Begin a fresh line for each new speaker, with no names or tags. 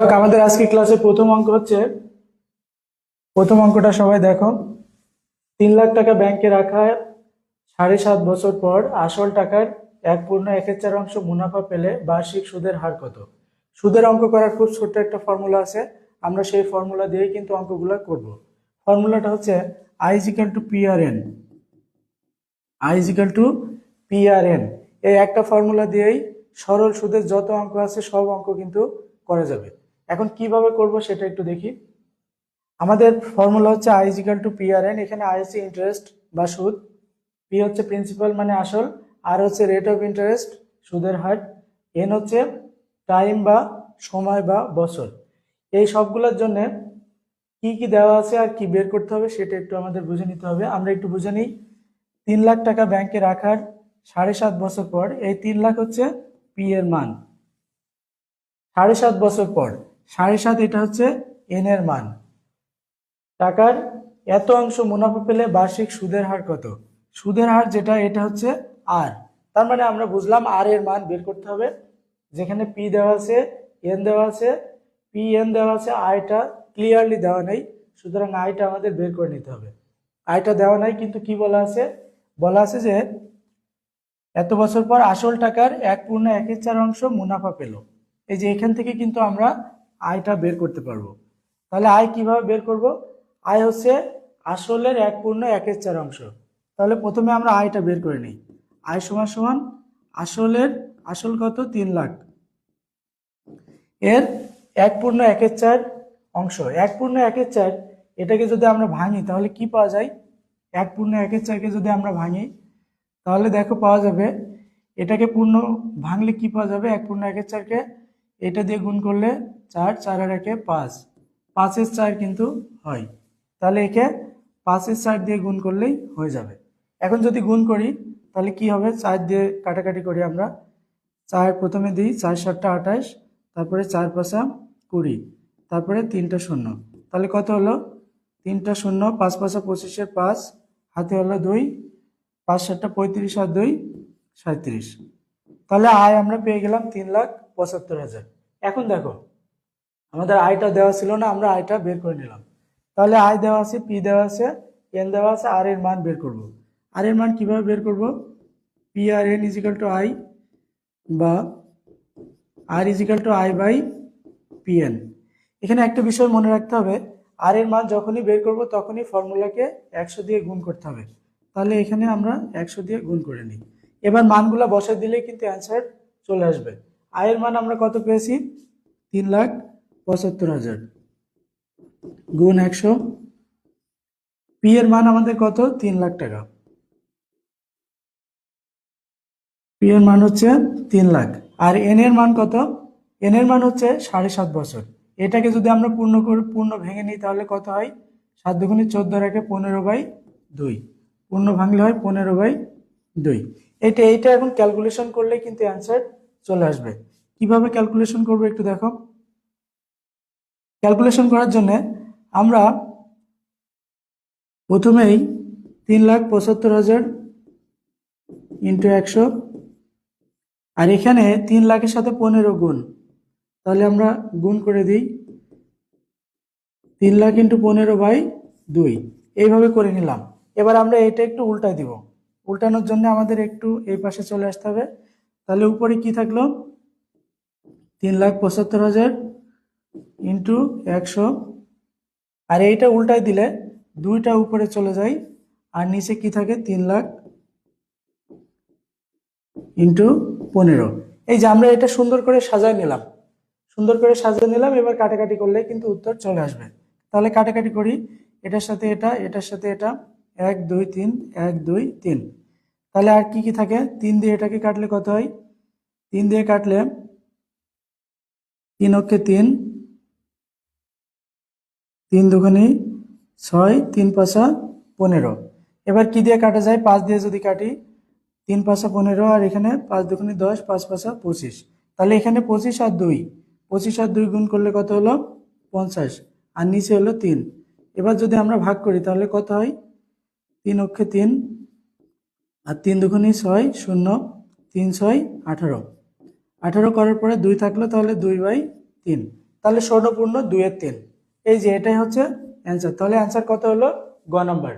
আমাদের আজকে ক্লাসে প্রথম অঙ্ক হচ্ছে, প্রথম অঙ্কটা সবাই দেখো। 3 লাখ টাকা ব্যাংকে রাখা 7.5 বছর পর আসল টাকার 1.14 মুনাফা পেলে বার্ষিক সুদের হার কত? সুদের অঙ্ক করার খুব ছোট্ট একটা ফর্মুলা আছে, আমরা সেই ফর্মুলা দিয়েই কিন্তু অঙ্কগুলো করব। ফর্মুলাটা হচ্ছে I is equal to PRN। I is equal to PRN। এই একটা ফর্মুলা দিয়েই সরল সুদের যত অঙ্ক আছে সব অঙ্ক কিন্তু করা যাবে। এখন কিভাবে করব সেটা একটু দেখি। আমাদের ফর্মুলা হচ্ছে I is equal to PRN। এখানে I হচ্ছে ইন্টারেস্ট বা সুদ, P হচ্ছে প্রিন্সিপাল মানে আসল, আর হচ্ছে রেট অফ ইন্টারেস্ট সুদের হার, N হচ্ছে টাইম বা সময় বা বছর। এই সবগুলোর জন্য কি কি দেওয়া আছে আর কি বের করতে হবে সেটা একটু আমাদের বুঝে নিতে হবে। আমরা একটু বুঝে নিই। 3 লাখ টাকা ব্যাংকে রাখার 7.5 বছর পর, এই 3 লাখ হচ্ছে P এর মান, 7.5 বছর পর 7.5 এটা হচ্ছে N এর মান। টাকার এত অংশ মুনাফা পেলে বার্ষিক সুদের হার কত? সুদের হার যেটা এটা হচ্ছে আর, তার মানে আমরা বুঝলাম আর এর মান বের করতে হবে। যেখানে পি দেওয়া আছে, এন দেওয়া আছে, পি এন দেওয়া আছে, আইটা ক্লিয়ারলি দেওয়া নেই, সুতরাং আইটা আমাদের বের করে নিতে হবে। আইটা দেওয়া নাই, কিন্তু কি বলা আছে? বলা আছে যে এত বছর পর আসল টাকার 1.14 মুনাফা পেল। এই যে এখান থেকে কিন্তু আমরা আয়টা বের করতে পারবো। তাহলে আয় কিভাবে বের করব? আয় হচ্ছে আসলের 1.14। তাহলে প্রথমে আমরা আয়টা বের করে নিই। আয় সমান সমান আসলের, আসল কত? 3 লাখ, এর 1.14 অংশ। 1.14 এটাকে যদি আমরা ভাঙি তাহলে কি পাওয়া যায়? 1.14কে যদি আমরা ভাঙি তাহলে দেখো পাওয়া যাবে, এটাকে পূর্ণ ভাঙলে কি পাওয়া যাবে? 1.14কে এটা দিয়ে গুণ করলে 4, 4 আর 1 5, 5 এর 4 কিন্তু হয়। তাহলে একে 5 এর 4 দিয়ে গুণ করলেই হয়ে যাবে। এখন যদি গুণ করি তাহলে কি হবে? 4 দিয়ে কাটাকাটি করি আমরা। 4 প্রথমে দিই, 4 7টা 28, তারপরে 4 5 20, তারপরে 3টা শূন্য। তাহলে কত হলো? 3টা শূন্য, 5 5 25-এর 5, হাতে হলো 2, 5 7টা 35 আর 2 37। তাহলে আয় আমরা পেয়ে গেলাম 3,75,000। এখন দেখো আমাদের আয়টা দেওয়া ছিল না, আমরা আয়টা বের করে নিলাম। তাহলে আয় দেওয়া আছে, পি দেওয়া আছে, এন দেওয়া আছে, আর এর মান বের করব। আর এর মান কিভাবে বের করব? P R N is equal to I, বা R is equal to I by P N. এখানে একটা বিষয় মনে রাখতে হবে, আর এর মান যখনই বের করব তখনই ফর্মুলাকে 100 দিয়ে গুণ করতে হবে। তাহলে এখানে আমরা 100 দিয়ে গুণ করে নিই। এবার মানগুলো বসাই দিলেই কিন্তু অ্যান্সার চলে আসবে। আয়ের মান আমরা কত পেয়েছি? 3,75,000 গুণ 100। পি এর মান আমাদের কত? 3 লাখ টাকা। পি এর মান হচ্ছে 3 লাখ। আর এন এর মান কত? এন এর মান হচ্ছে 7.5 বছর। এটাকে যদি আমরা পূর্ণ ভেঙে নিই তাহলে কত হয়? 7 দুগুণে 14 আর 1 15/2। পূর্ণ ভাঙলে হয় 15/2। এইটা এখন ক্যালকুলেশন করলে কিন্তু অ্যান্সার চলে আসবে। কিভাবে ক্যালকুলেশন করবো একটু দেখো। ক্যালকুলেশন করার জন্য আমরা প্রথমেই 3,75,000 ইন্টু 100, আর এখানে 3 লাখের সাথে 15 গুণ, তাহলে আমরা গুণ করে দিই। 3 লাখ ইন্টু 15/2, এইভাবে করে নিলাম। এবার আমরা এটা একটু উল্টায় দিব। উল্টানোর জন্য আমাদের একটু এই পাশে চলে আসতে হবে। তাহলে উপরে কি থাকলো? 3,75,000 ইন্টু 100, আর এইটা উল্টায় দিলে 2টা উপরে চলে যায়, আর নিচে কি থাকে? 3 লাখ ইন্টু 15। এই যে আমরা এটা সুন্দর করে সাজায় নিলাম, সুন্দর করে সাজিয়ে নিলাম। এবার কাটাকাটি করলে কিন্তু উত্তর চলে আসবে। তাহলে কাটাকাটি করি, এটার সাথে এটা, এটার সাথে এটা, 1 2 3, 1 2 3। তাহলে আর কি কি থাকে? 3 দিয়ে এটাকে কাটলে কত হয়? 3 দিয়ে কাটলে 3 অক্ষে 3, 3 দুগুণে 6, 3 5 15। এবার কি দিয়ে কাটা যায়? 5 দিয়ে যদি কাটি, 3 5 15, আর এখানে 5 দুগুণে 10, 5 5 25। তাহলে এখানে 25 আর 2, 25 আর 2 গুণ করলে কত হলো? 50, আর নিচে হলো 3। এবার যদি আমরা ভাগ করি তাহলে কত হয়? 3 অক্ষে 3, আর 3 দুগুণে 6, 0, 3 6 18। 18 করার পরে 2 থাকলো, তাহলে 2/3। তাহলে স্বর্ণপূর্ণ 2-এর 3। এই যে এটাই হচ্ছে অ্যান্সার। তাহলে অ্যান্সার কত হলো? গ নাম্বার।